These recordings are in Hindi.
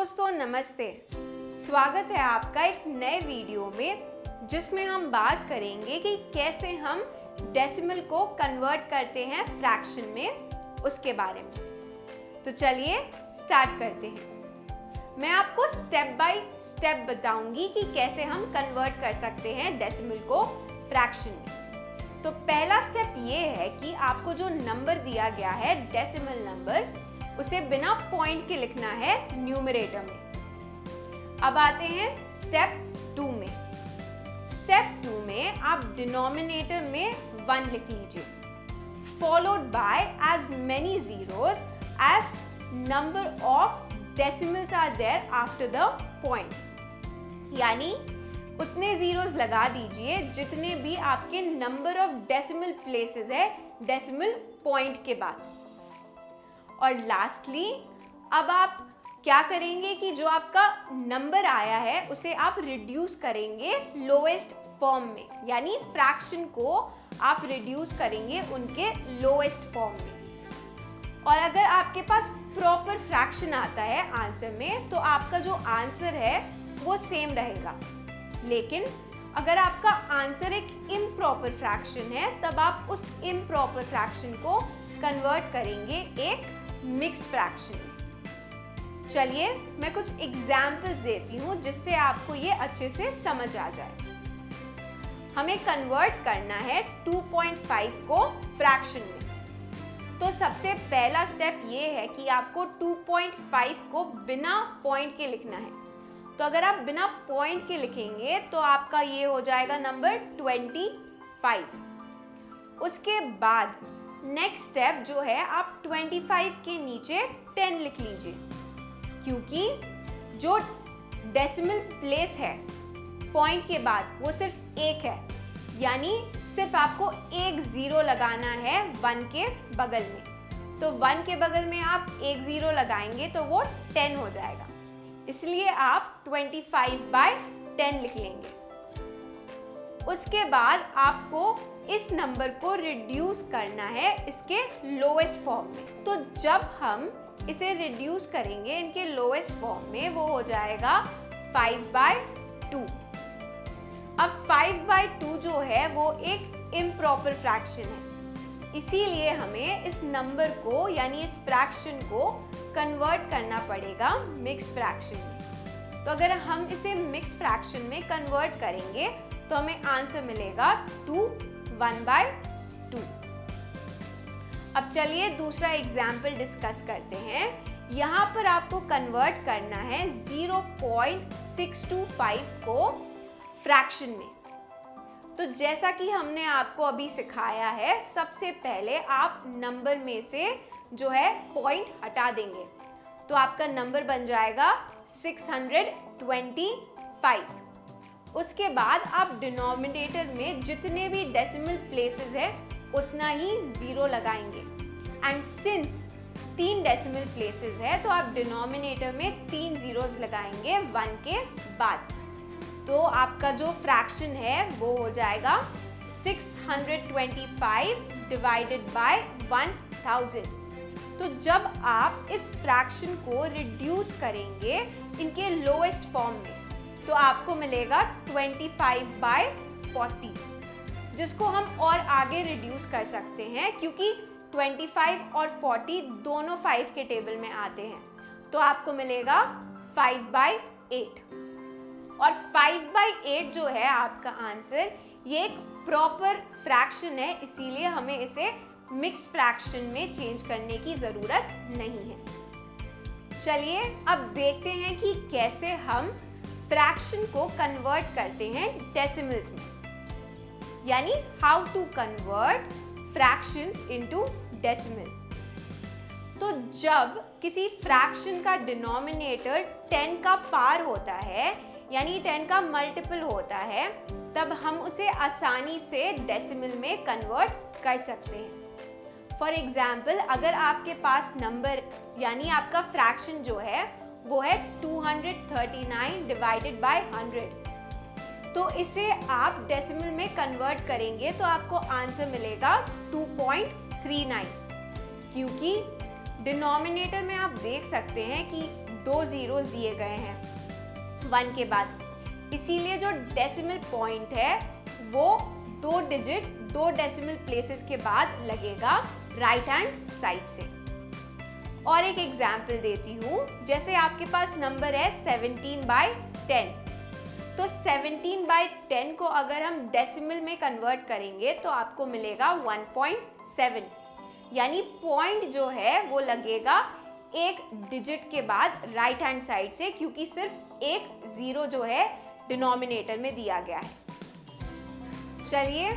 दोस्तों नमस्ते। स्वागत है आपका एक नए वीडियो में जिसमें हम बात करेंगे कि कैसे हम डेसिमल को कन्वर्ट करते हैं फ्रैक्शन में, उसके बारे में। तो चलिए स्टार्ट करते हैं। मैं आपको स्टेप बाय स्टेप बताऊंगी कि कैसे हम कन्वर्ट कर सकते हैं डेसिमल को फ्रैक्शन में। तो पहला स्टेप ये है कि आपको जो नंबर दिया गया है डेसिमल नंबर, उसे बिना पॉइंट के लिखना है न्यूमरेटर में। अब आते हैं स्टेप 2 में। स्टेप 2 में आप डिनोमिनेटर में 1 लिख लीजिए, followed by as many zeros as number of decimals are there after the point। यानी उतने zeros लगा दीजिए जितने भी आपके नंबर ऑफ डेसिमल प्लेसेस है डेसिमल पॉइंट के बाद। और लास्टली अब आप क्या करेंगे कि जो आपका नंबर आया है उसे आप रिड्यूस करेंगे लोएस्ट फॉर्म में, यानी फ्रैक्शन को आप रिड्यूस करेंगे उनके लोएस्ट फॉर्म में। और अगर आपके पास प्रॉपर फ्रैक्शन आता है आंसर में, तो आपका जो आंसर है वो सेम रहेगा। लेकिन अगर आपका आंसर एक इम्प्रॉपर फ्रैक्शन है, तब आप उस इम्प्रॉपर फ्रैक्शन को कन्वर्ट करेंगे एक मिक्स्ड फ्रैक्शन में। चलिए मैं कुछ एग्जाम्पल्स देती हूँ जिससे आपको ये अच्छे से समझ आ जाए। हमें कन्वर्ट करना है 2.5 को फ्रैक्शन में। तो सबसे पहला स्टेप ये है कि आपको 2.5 को बिना पॉइंट के लिखना है। तो अगर आप बिना पॉइंट के लिखेंगे तो आपका ये हो जाएगा नंबर 25। उसके बाद नेक्स्ट स्टेप जो है, आप 25 के नीचे 10 लिख लीजिए, क्योंकि जो डेसिमल प्लेस है पॉइंट के बाद वो सिर्फ एक है, यानी सिर्फ आपको एक जीरो लगाना है 1 के बगल में। तो 1 के बगल में आप एक जीरो लगाएंगे तो वो 10 हो जाएगा, इसलिए आप 25/10 लिख लेंगे। उसके बाद आपको इस नंबर को रिड्यूस करना है इसके लोएस्ट फॉर्म में। तो जब हम इसे रिड्यूस करेंगे इनके लोएस्ट फॉर्म में, वो हो जाएगा 5/2। अब 5/2 जो है वो एक इम्प्रॉपर फ्रैक्शन है, इसीलिए हमें इस नंबर को यानी इस फ्रैक्शन को कन्वर्ट करना पड़ेगा मिक्स्ड फ्रैक्शन में। तो अगर हम इसे मिक्स्ड फ्रैक्शन में कन्वर्ट करेंगे तो हमें आंसर मिलेगा 1/2। अब चलिए दूसरा एग्जाम्पल डिस्कस करते हैं। यहाँ पर आपको कन्वर्ट करना है 0.625 को फ्रैक्शन में। तो जैसा कि हमने आपको अभी सिखाया है, सबसे पहले आप नंबर में से जो है पॉइंट हटा देंगे, तो आपका नंबर बन जाएगा 625। उसके बाद आप डिनोमिनेटर में जितने भी डेसिमल प्लेसेस है उतना ही जीरो लगाएंगे। एंड सिंस 3 डेसिमल प्लेसेस है तो आप डिनोमिनेटर में 3 जीरोस लगाएंगे 1 के बाद। तो आपका जो फ्रैक्शन है वो हो जाएगा 625 डिवाइडेड बाय 1000। तो जब आप इस फ्रैक्शन को रिड्यूस करेंगे इनके लोएस्ट फॉर्म में, तो आपको मिलेगा 25/40, जिसको हम और आगे रिड्यूस कर सकते हैं क्योंकि 25 और 40 दोनों 5 के टेबल में आते हैं। तो आपको मिलेगा 5/8। और 5/8 जो है आपका आंसर, ये एक प्रॉपर फ्रैक्शन है, इसीलिए हमें इसे मिक्स्ड फ्रैक्शन में चेंज करने की ज़रूरत नहीं है। चलिए अब देखते हैं कि कैसे हम फ्रैक्शन को कन्वर्ट करते हैं डेसिमल्स में, यानी how to convert fractions into decimal. तो जब किसी फ्रैक्शन का डिनोमिनेटर 10 का पार होता है, यानी 10 का मल्टीपल होता है, तब हम उसे आसानी से डेसिमल में कन्वर्ट कर सकते हैं। फॉर एग्जाम्पल, अगर आपके पास नंबर यानी आपका फ्रैक्शन जो है वो है 239 डिवाइडेड बाय 100, तो इसे आप डेसिमल में कन्वर्ट करेंगे तो आपको आंसर मिलेगा 2.39, क्योंकि डिनोमिनेटर में आप देख सकते हैं कि दो जीरोस दिए गए हैं 1 के बाद, इसीलिए जो डेसिमल पॉइंट है वो 2 डिजिट 2 डेसिमल प्लेसेस के बाद लगेगा राइट हैंड साइड से। और एक एग्जाम्पल देती हूँ, जैसे आपके पास नंबर है 17/10, तो 17/10 को अगर हम डेसिमल में कन्वर्ट करेंगे तो आपको मिलेगा 1.7, यानी पॉइंट जो है वो लगेगा एक डिजिट के बाद राइट हैंड साइड से, क्योंकि सिर्फ एक जीरो जो है डिनोमिनेटर में दिया गया है। चलिए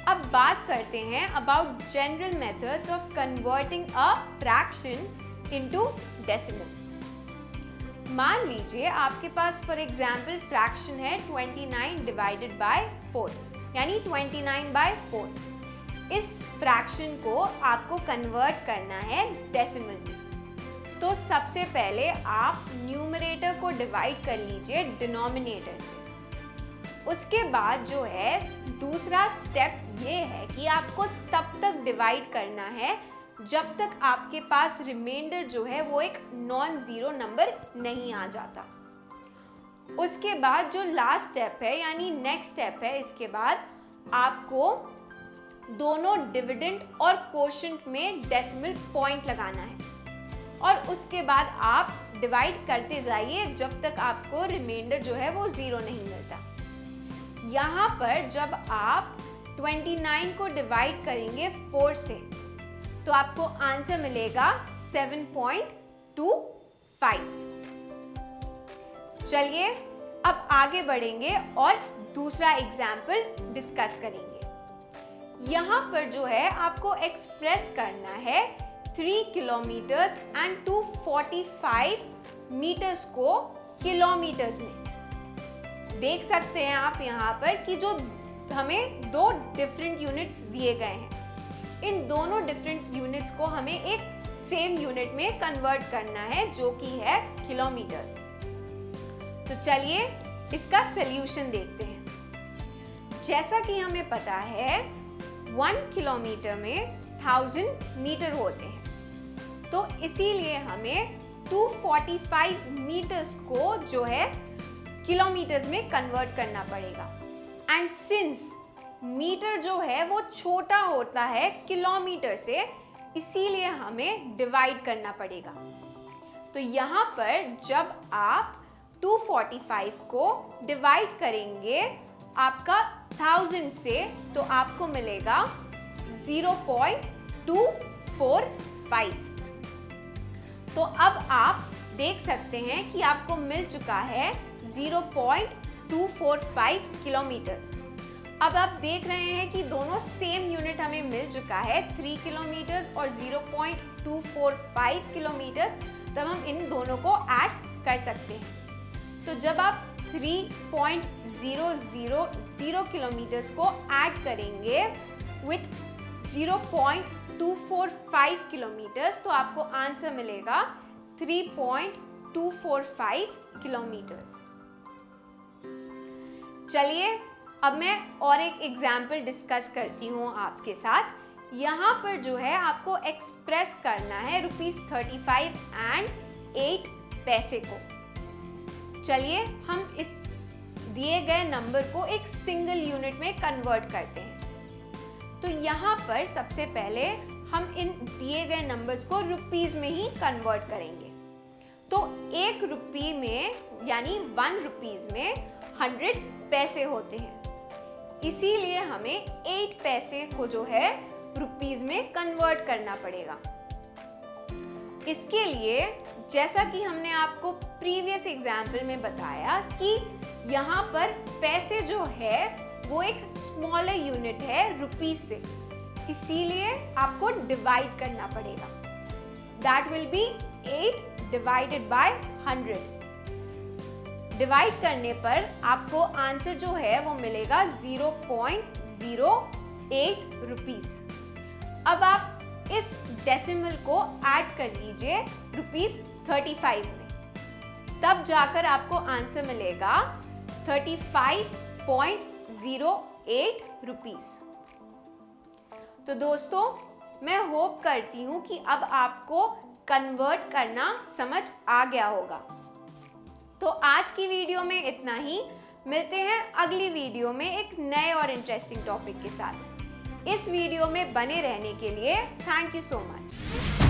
अब बात करते हैं about general methods of converting a fraction into decimal. मान लीजिए आपके पास फॉर एग्जांपल फ्रैक्शन है 29/4, यानी 29/4। इस फ्रैक्शन को आपको कन्वर्ट करना है डेसिमल में। तो सबसे पहले आप न्यूमरेटर को डिवाइड कर लीजिए डिनोमिनेटर से। उसके बाद जो है दूसरा स्टेप ये है कि आपको तब तक डिवाइड करना है जब तक आपके पास रिमाइंडर जो है वो एक नॉन जीरो नंबर नहीं आ जाता। उसके बाद जो लास्ट स्टेप है यानी नेक्स्ट स्टेप है, इसके बाद आपको दोनों डिविडेंड और कोशेंट में डेसिमल पॉइंट लगाना है और उसके बाद आप डिवाइड करते जाइए जब तक आपको रिमाइंडर जो है वो जीरो नहीं मिलता। यहाँ पर जब आप 29 को डिवाइड करेंगे 4 से तो आपको आंसर मिलेगा 7.25। चलिए अब आगे बढ़ेंगे और दूसरा एग्जाम्पल डिस्कस करेंगे। यहाँ पर जो है आपको एक्सप्रेस करना है 3 किलोमीटर्स एंड 245 मीटर्स को किलोमीटर्स में। देख सकते हैं आप यहाँ पर कि जो हमें दो डिफरेंट यूनिट्स दिए गए हैं, इन दोनों डिफरेंट यूनिट्स को हमें एक सेम यूनिट में कन्वर्ट करना है जो कि है किलोमीटर्स। तो चलिए इसका सल्यूशन देखते हैं। जैसा कि हमें पता है 1 किलोमीटर में 1000 मीटर होते हैं, तो इसीलिए हमें 245 मीटर्स को जो है किलोमीटर्स में कन्वर्ट करना पड़ेगा। एंड सिंस मीटर जो है वो छोटा होता है किलोमीटर से, इसीलिए हमें डिवाइड करना पड़ेगा। तो यहाँ पर जब आप 245 को डिवाइड करेंगे आपका 1000 से तो आपको मिलेगा 0.245। तो अब आप देख सकते हैं कि आपको मिल चुका है 0.245 किलोमीटर्स। अब आप देख रहे हैं कि दोनों सेम यूनिट हमें मिल चुका है 3 किलोमीटर्स और 0.245 किलोमीटर्स, तब हम इन दोनों को ऐड कर सकते हैं। तो जब आप 3.000 किलोमीटर्स को ऐड करेंगे विथ 0.245 किलोमीटर्स तो आपको आंसर मिलेगा 3.245 किलोमीटर्स। चलिए अब मैं और एक एग्जाम्पल डिस्कस करती हूँ आपके साथ। यहाँ पर जो है आपको एक्सप्रेस करना है ₹35 एंड 8 पैसे को। चलिए हम इस दिए गए नंबर को एक सिंगल यूनिट में कन्वर्ट करते हैं। तो यहाँ पर सबसे पहले हम इन दिए गए नंबर्स को रुपीस में ही कन्वर्ट करेंगे। तो 1 रुपये में यानी 1 रुपीस में 100 पैसे होते हैं, इसीलिए हमें 8 पैसे को जो है रुपीस में कन्वर्ट करना पड़ेगा। इसके लिए जैसा कि हमने आपको प्रीवियस एग्जाम्पल में बताया कि यहाँ पर पैसे जो है वो एक स्मॉलर यूनिट है रुपीस से, इसीलिए आपको डिवाइड करना पड़ेगा। That will be 8 divided by 100। Divide करने पर आपको आंसर जो है वो मिलेगा 0.08 रुपीस। अब आप इस डेसिमल को ऐड कर लीजिए ₹35 में, तब जाकर आपको आंसर मिलेगा 35.08 रुपीस। तो दोस्तों मैं होप करती हूँ कि अब आपको कन्वर्ट करना समझ आ गया होगा। तो आज की वीडियो में इतना ही। मिलते हैं अगली वीडियो में एक नए और इंटरेस्टिंग टॉपिक के साथ। इस वीडियो में बने रहने के लिए थैंक यू सो मच।